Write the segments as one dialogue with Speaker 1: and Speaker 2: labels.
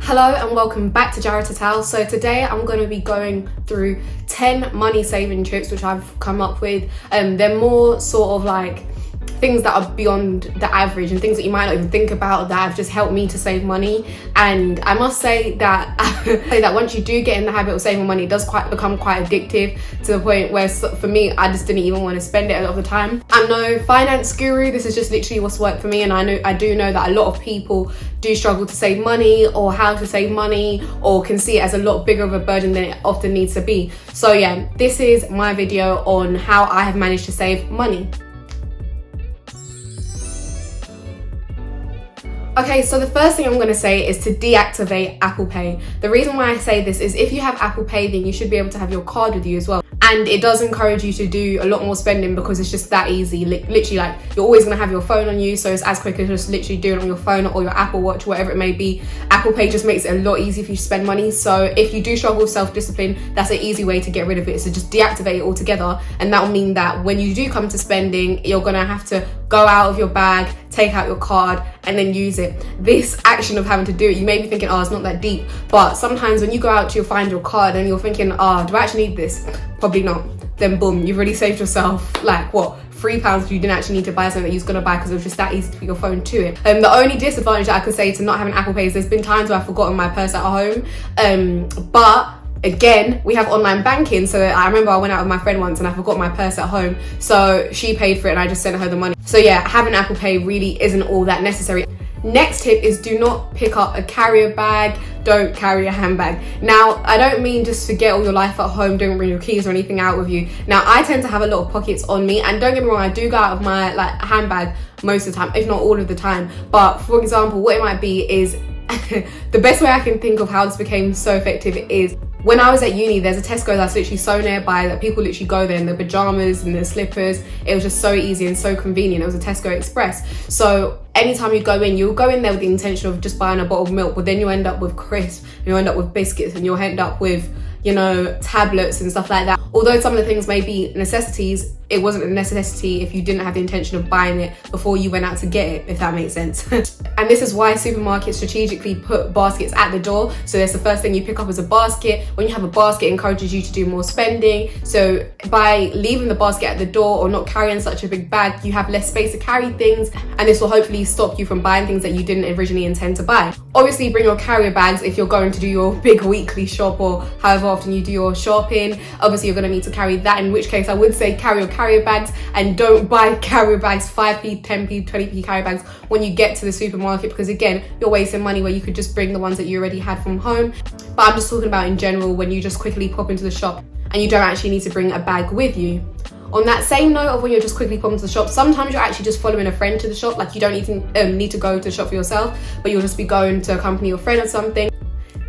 Speaker 1: Hello and welcome back to Jarrah Tatal. So today I'm going to be going through 10 money saving tricks which I've come up with. They're more sort of like things that are beyond the average and things that you might not even think about that have just helped me to save money. And I must say that once you do get in the habit of saving money, it does become quite addictive, to the point where for me, I just didn't even want to spend it a lot of the time. I'm no finance guru, this is just literally what's worked for me, and I do know that a lot of people do struggle to save money or how to save money, or can see it as a lot bigger of a burden than it often needs to be. So yeah, this is my video on how I have managed to save money. Okay, so the first thing I'm going to say is to deactivate Apple Pay. The reason why I say this is if you have Apple Pay, then you should be able to have your card with you as well. And it does encourage you to do a lot more spending because it's just that easy. Literally, like, you're always going to have your phone on you, so it's as quick as just literally doing it on your phone or your Apple Watch, whatever it may be. Apple Pay just makes it a lot easier for you to spend money. So if you do struggle with self-discipline, that's an easy way to get rid of it. So just deactivate it altogether, and that will mean that when you do come to spending, you're going to have to go out of your bag, take out your card, and then use it. This action of having to do it, you may be thinking, oh, it's not that deep. But sometimes when you go out to find your card and you're thinking, oh, do I actually need this? Probably not. Then boom, you've already saved yourself like what? £3 if you didn't actually need to buy something that you was going to buy because it was just that easy to put your phone to it. The only disadvantage that I could say to not having Apple Pay is there's been times where I've forgotten my purse at home. But again, we have online banking, so I remember I went out with my friend once and I forgot my purse at home, so she paid for it and I just sent her the money. So yeah, having Apple Pay really isn't all that necessary. Next tip is do not pick up a carrier bag, don't carry a handbag. Now, I don't mean just forget all your life at home, don't bring your keys or anything out with you. Now, I tend to have a lot of pockets on me, and don't get me wrong, I do go out of my handbag most of the time, if not all of the time. But for example, what it might be is the best way I can think of how this became so effective is when I was at uni, there's a Tesco that's literally so nearby that people literally go there in their pajamas and their slippers. It was just so easy and so convenient. It was a Tesco Express. So anytime you go in, you'll go in there with the intention of just buying a bottle of milk, but then you end up with crisps, you'll end up with biscuits, and you'll end up with, you know, tablets and stuff like that. Although some of the things may be necessities, it wasn't a necessity if you didn't have the intention of buying it before you went out to get it, if that makes sense. And this is why supermarkets strategically put baskets at the door. So that's the first thing you pick up is a basket. When you have a basket, it encourages you to do more spending. So by leaving the basket at the door or not carrying such a big bag, you have less space to carry things, and this will hopefully stop you from buying things that you didn't originally intend to buy. Obviously, bring your carrier bags if you're going to do your big weekly shop or however often you do your shopping. Obviously, you're going to need to carry that, in which case I would say carry your carrier bags, and don't buy carrier bags, 5p, 10p, 20p carrier bags when you get to the supermarket, because again, you're wasting money where you could just bring the ones that you already had from home. But I'm just talking about in general, when you just quickly pop into the shop and you don't actually need to bring a bag with you. On that same note of when you're just quickly popping to the shop, sometimes you're actually just following a friend to the shop. Like, you don't need to go to the shop for yourself, but you'll just be going to accompany your friend or something.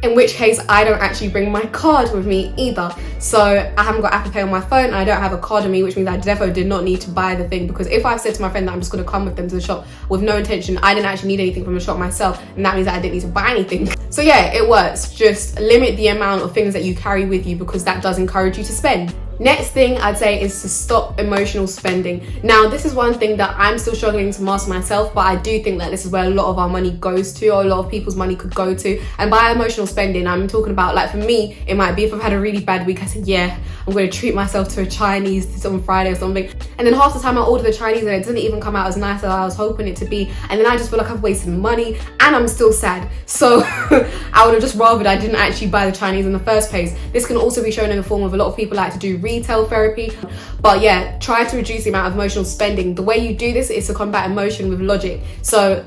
Speaker 1: In which case, I don't actually bring my card with me either. So I haven't got Apple Pay on my phone, and I don't have a card on me, which means I definitely did not need to buy the thing. Because if I've said to my friend that I'm just going to come with them to the shop with no intention, I didn't actually need anything from the shop myself, and that means that I didn't need to buy anything. So yeah, it works. Just limit the amount of things that you carry with you, because that does encourage you to spend. Next thing I'd say is to stop emotional spending. Now, this is one thing that I'm still struggling to master myself, but I do think that this is where a lot of our money goes to, or a lot of people's money could go to. And by emotional spending, I'm talking about, like, for me, it might be if I've had a really bad week, I said, yeah, I'm going to treat myself to a Chinese on Friday or something. And then half the time I order the Chinese and it doesn't even come out as nice as I was hoping it to be. And then I just feel like I've wasted money and I'm still sad. So I would have just rathered I didn't actually buy the Chinese in the first place. This can also be shown in the form of a lot of people like to do retail therapy. But yeah, try to reduce the amount of emotional spending. The way you do this is to combat emotion with logic. So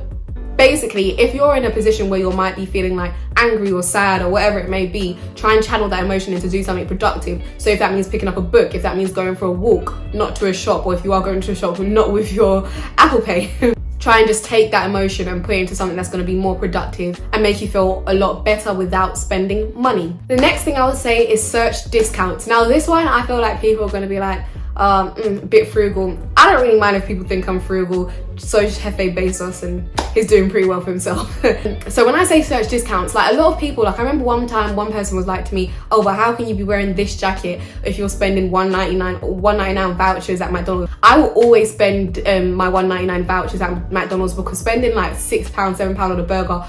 Speaker 1: basically, if you're in a position where you might be feeling like angry or sad or whatever it may be, try and channel that emotion into do something productive. So if that means picking up a book, if that means going for a walk, not to a shop, or if you are going to a shop, not with your Apple Pay, try and just take that emotion and put it into something that's going to be more productive and make you feel a lot better without spending money. The next thing I would say is search discounts. Now, this one, I feel like people are going to be like, a bit frugal. I don't really mind if people think I'm frugal. So is Jeff Bezos, and he's doing pretty well for himself. So when I say search discounts, like, a lot of people, like, I remember one time one person was like to me, oh, but how can you be wearing this jacket if you're spending $1.99 or $1.99 vouchers at McDonald's? I will always spend my $1.99 vouchers at McDonald's, because spending like £6, £7 on a burger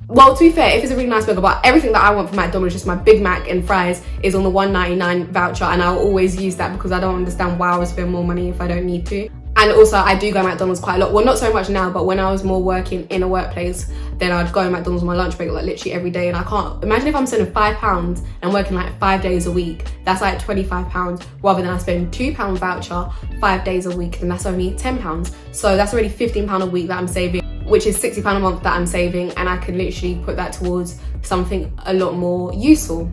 Speaker 1: Well, to be fair, if it's a really nice burger, but everything that I want from McDonald's, just my Big Mac and fries, is on the $1.99 voucher, and I'll always use that because I don't understand why I would spend more money if I don't need to. And also, I do go to McDonald's quite a lot. Well, not so much now, but when I was more working in a workplace, then I'd go to McDonald's on my lunch break like literally every day. And I can't imagine if I'm spending £5 and working like 5 days a week. That's like £25, rather than I spend £2 voucher 5 days a week, and that's only £10. So that's already £15 a week that I'm saving, which is £60 a month that I'm saving, and I can literally put that towards something a lot more useful.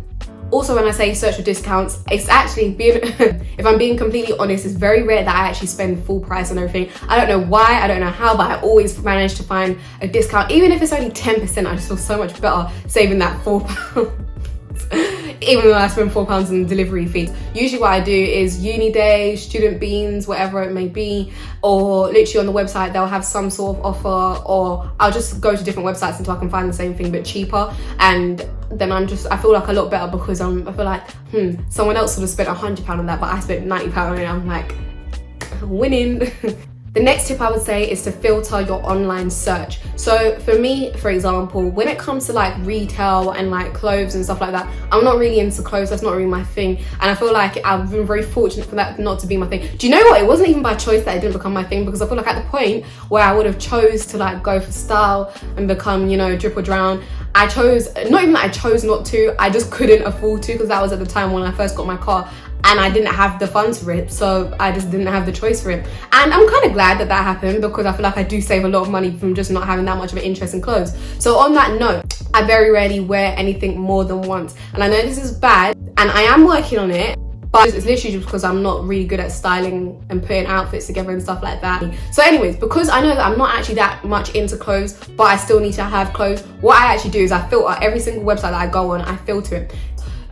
Speaker 1: Also, when I say search for discounts, it's actually being, if I'm being completely honest, it's very rare that I actually spend full price on everything. I don't know why, I don't know how, but I always manage to find a discount. Even if it's only 10%, I just feel so much better saving that £4. Even though I spend £4 on delivery fees. Usually what I do is uni day, student beans, whatever it may be, or literally on the website they'll have some sort of offer, or I'll just go to different websites until I can find the same thing but cheaper, and then I feel like a lot better because I feel like someone else would have spent £100 on that, but I spent £90 on it. I'm like, winning. The next tip I would say is to filter your online search. So for me, for example, when it comes to like retail and like clothes and stuff like that, I'm not really into clothes. That's not really my thing. And I feel like I've been very fortunate for that not to be my thing. Do you know what? It wasn't even by choice that it didn't become my thing, because I feel like at the point where I would have chose to like go for style and become, you know, drip or drown, I chose, not even that I chose not to, I just couldn't afford to, because that was at the time when I first got my car. And I didn't have the funds for it, so I just didn't have the choice for it. And I'm kind of glad that that happened, because I feel like I do save a lot of money from just not having that much of an interest in clothes. So on that note, I very rarely wear anything more than once. And I know this is bad, and I am working on it, but it's literally just because I'm not really good at styling and putting outfits together and stuff like that. So anyways, because I know that I'm not actually that much into clothes, but I still need to have clothes, what I actually do is I filter every single website that I go on, I filter it.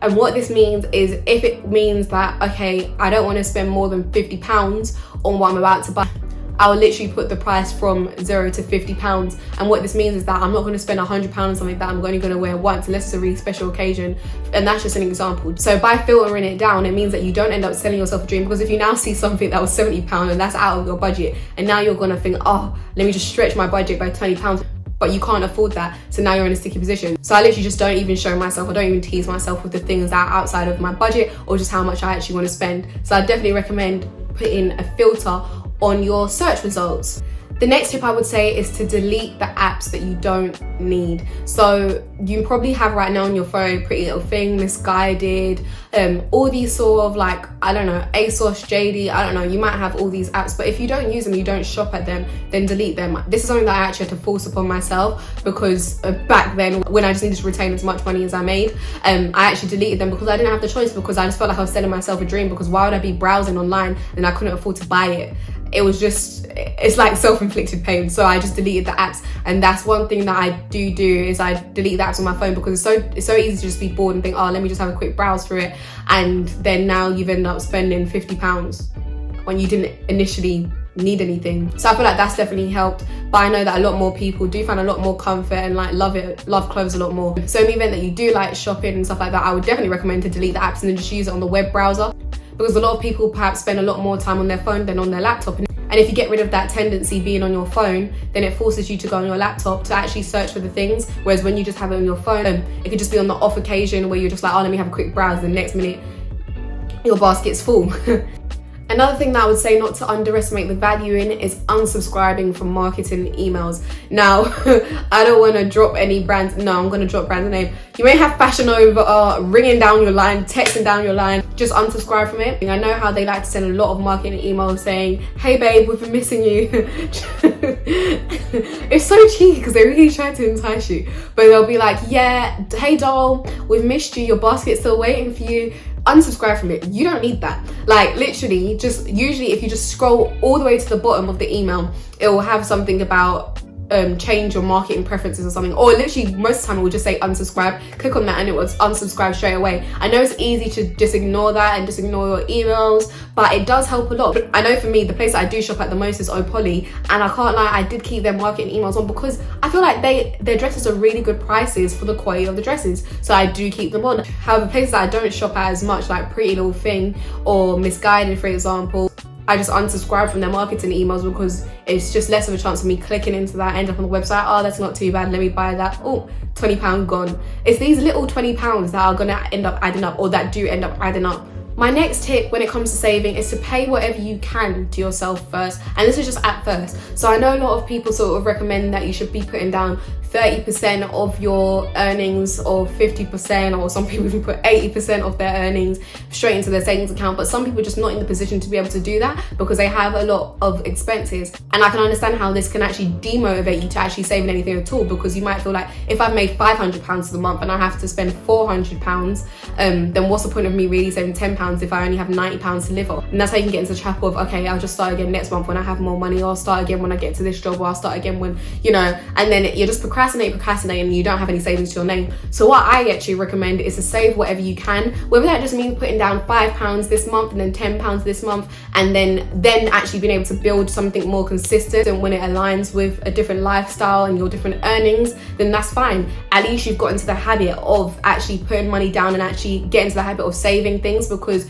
Speaker 1: And what this means is, if it means that, okay, I don't want to spend more than £50 on what I'm about to buy, I'll literally put the price from £0 to £50. And what this means is that I'm not going to spend £100 on something that I'm only going to wear once, unless it's a really special occasion. And that's just an example. So by filtering it down, it means that you don't end up selling yourself a dream, because if you now see something that was £70 and that's out of your budget, and now you're going to think, oh, let me just stretch my budget by £20. But you can't afford that, so now you're in a sticky position. So I literally just don't even show myself, I don't even tease myself with the things that are outside of my budget, or just how much I actually want to spend. So I definitely recommend putting a filter on your search results. The next tip I would say is to delete the apps that you don't need. So you probably have right now on your phone Pretty Little Thing, Misguided, all these sort of like, I don't know, ASOS, JD, I don't know, you might have all these apps, but if you don't use them, you don't shop at them, then delete them. This is something that I actually had to force upon myself, because back then when I just needed to retain as much money as I made, I actually deleted them because I didn't have the choice, because I just felt like I was selling myself a dream, because why would I be browsing online and I couldn't afford to buy it? It was just, it's like self-inflicted pain. So I just deleted the apps, and that's one thing that I do is I delete the apps on my phone, because it's so easy to just be bored and think, oh, let me just have a quick browse through it, and then now you've ended up spending £50 when you didn't initially need anything. So I feel like that's definitely helped, but I know that a lot more people do find a lot more comfort and like love clothes a lot more. So in the event that you do like shopping and stuff like that, I would definitely recommend to delete the apps and then just use it on the web browser, because a lot of people perhaps spend a lot more time on their phone than on their laptop. And if you get rid of that tendency being on your phone, then it forces you to go on your laptop to actually search for the things. Whereas when you just have it on your phone, it could just be on the off occasion where you're just like, oh, let me have a quick browse. The next minute, your basket's full. Another thing that I would say not to underestimate the value in is unsubscribing from marketing emails. Now, I don't want to drop any brands. No, I'm going to drop brands name. You may have Fashion Nova ringing down your line, texting down your line. Just unsubscribe from it. I know how they like to send a lot of marketing emails saying, hey babe, we've been missing you. It's so cheeky because they really try to entice you. But they'll be like, yeah, hey doll, we've missed you. Your basket's still waiting for you. Unsubscribe from it. You don't need that. Like literally, just usually if you just scroll all the way to the bottom of the email, it will have something about change your marketing preferences or something, or literally most of the time it will just say unsubscribe. Click on that and it will unsubscribe straight away. I know it's easy to just ignore that and just ignore your emails, but it does help a lot. I know for me, the place that I do shop at the most is Opoly, and I can't lie, I did keep their marketing emails on because I feel like their dresses are really good prices for the quality of the dresses, so I do keep them on. However, places that I don't shop at as much, like Pretty Little Thing or Misguided, for example, I just unsubscribe from their marketing emails because it's just less of a chance of me clicking into that, end up on the website, oh, that's not too bad, let me buy that, oh, £20 gone. It's these little £20 that are gonna end up adding up, or that do end up adding up. My next tip when it comes to saving is to pay whatever you can to yourself first, and this is just at first. So I know a lot of people sort of recommend that you should be putting down 30% of your earnings, or 50%, or some people even put 80% of their earnings straight into their savings account, but some people are just not in the position to be able to do that because they have a lot of expenses. And I can understand how this can actually demotivate you to actually saving anything at all, because you might feel like, if I've made £500 for the month and I have to spend £400, then what's the point of me really saving £10 if I only have £90 to live on? And that's how you can get into the trap of, okay, I'll just start again next month when I have more money, or I'll start again when I get to this job, or I'll start again when, you know, and then you're just procrastinating and you don't have any savings to your name. So what I actually recommend is to save whatever you can, whether that just means putting down £5 this month and then £10 this month, and then actually being able to build something more consistent. And when it aligns with a different lifestyle and your different earnings, then that's fine. At least you've got into the habit of actually putting money down and actually get into the habit of saving things, because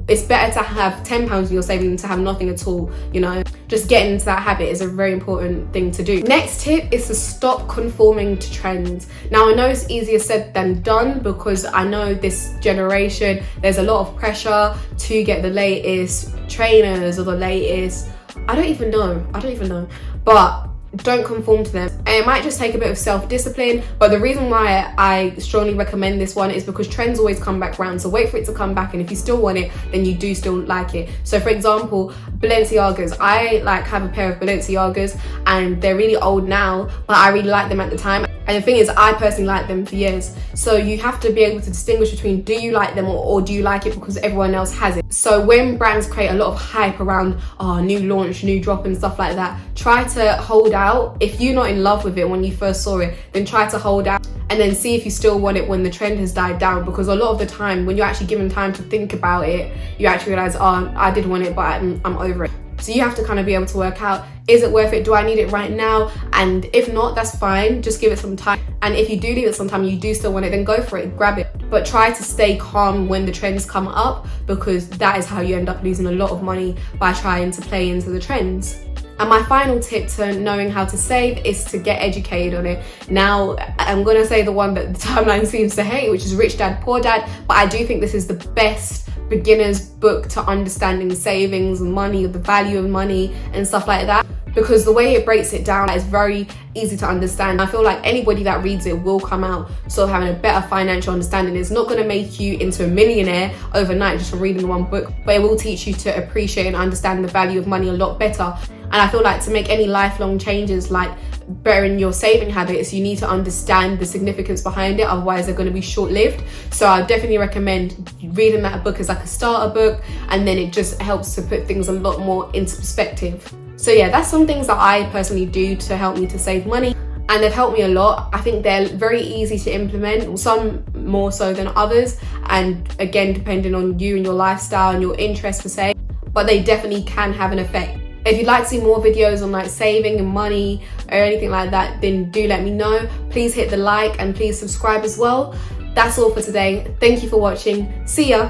Speaker 1: it's better to have £10 in your savings than to have nothing at all, you know. Just getting into that habit is a very important thing to do. Next tip is to stop conforming to trends. Now I know it's easier said than done, because I know this generation, there's a lot of pressure to get the latest trainers or the latest, I don't even know, but don't conform to them. And it might just take a bit of self-discipline, but the reason why I strongly recommend this one is because trends always come back round. So wait for it to come back, and if you still want it, then you do still like it. So for example, Balenciagas, I like have a pair of Balenciagas and they're really old now, but I really liked them at the time. And the thing is, I personally liked them for years. So you have to be able to distinguish between, do you like them or do you like it because everyone else has it? So when brands create a lot of hype around, oh, new launch, new drop and stuff like that, try to hold out. If you're not in love with it when you first saw it, then try to hold out and then see if you still want it when the trend has died down. Because a lot of the time, when you're actually given time to think about it, you actually realize, oh, I did want it, but I'm over it. So you have to kind of be able to work out, is it worth it? Do I need it right now? And if not, that's fine. Just give it some time. And if you do leave it some time, you do still want it, then go for it, grab it. But try to stay calm when the trends come up, because that is how you end up losing a lot of money, by trying to play into the trends. And my final tip to knowing how to save is to get educated on it. Now, I'm gonna say the one that the timeline seems to hate, which is Rich Dad, Poor Dad, but I do think this is the best beginner's book to understanding savings, money, the value of money and stuff like that, because the way it breaks it down is very easy to understand. I feel like anybody that reads it will come out sort of having a better financial understanding. It's not going to make you into a millionaire overnight just from reading one book, but it will teach you to appreciate and understand the value of money a lot better. And I feel like to make any lifelong changes, like bettering your saving habits, you need to understand the significance behind it, otherwise they're going to be short-lived. So I definitely recommend reading that book as like a starter book, and then it just helps to put things a lot more into perspective. So yeah, that's some things that I personally do to help me to save money, and they've helped me a lot. I think they're very easy to implement, some more so than others, and again depending on you and your lifestyle and your interest per se, but they definitely can have an effect. If you'd like to see more videos on like saving and money or anything like that, then do let me know. Please hit the like and please subscribe as well. That's all for today. Thank you for watching. See ya.